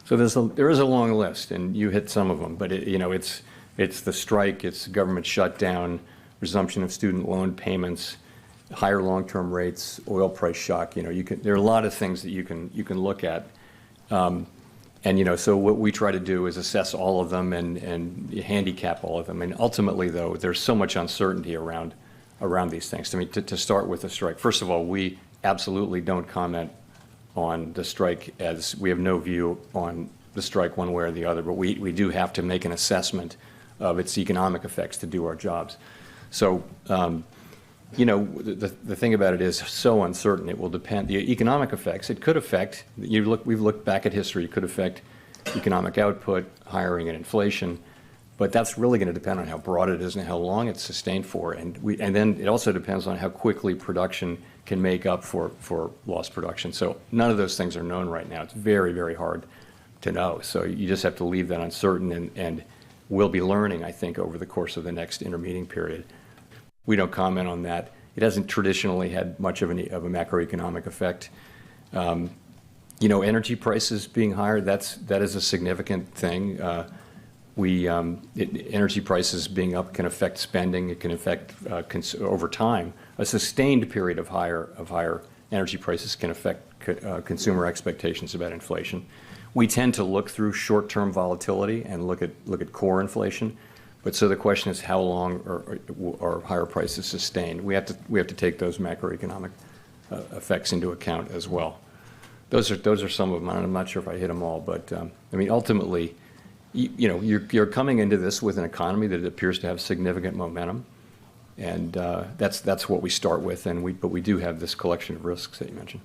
So there is a long list, and you hit some of them. But it's the strike, it's government shutdown, resumption of student loan payments, higher long-term rates, oil price shock. There are a lot of things that you can look at. So what we try to do is assess all of them and handicap all of them. And ultimately, though, there's so much uncertainty around these things. I mean, to start with the strike, first of all, we absolutely don't comment on the strike, as we have no view on the strike one way or the other, but we do have to make an assessment of its economic effects to do our jobs. So, the thing about it is so uncertain. It will depend. The economic effects, it could affect, we've looked back at history, it could affect economic output, hiring, and inflation, but that's really going to depend on how broad it is and how long it's sustained for. And then it also depends on how quickly production can make up for lost production. So none of those things are known right now. It's very, very hard to know. So you just have to leave that uncertain, and we'll be learning, I think, over the course of the next intermeeting period. We don't comment on that. It hasn't traditionally had much of a macroeconomic effect. Energy prices being higher, that is a significant thing. Energy prices being up can affect spending. It can affect over time. A sustained period of higher energy prices can affect consumer expectations about inflation. We tend to look through short-term volatility and look at core inflation. But so the question is, how long are higher prices sustained? We have to take those macroeconomic effects into account as well. Those are some of them. I'm not sure if I hit them all, but ultimately, you're coming into this with an economy that appears to have significant momentum, and that's what we start with. But we do have this collection of risks that you mentioned.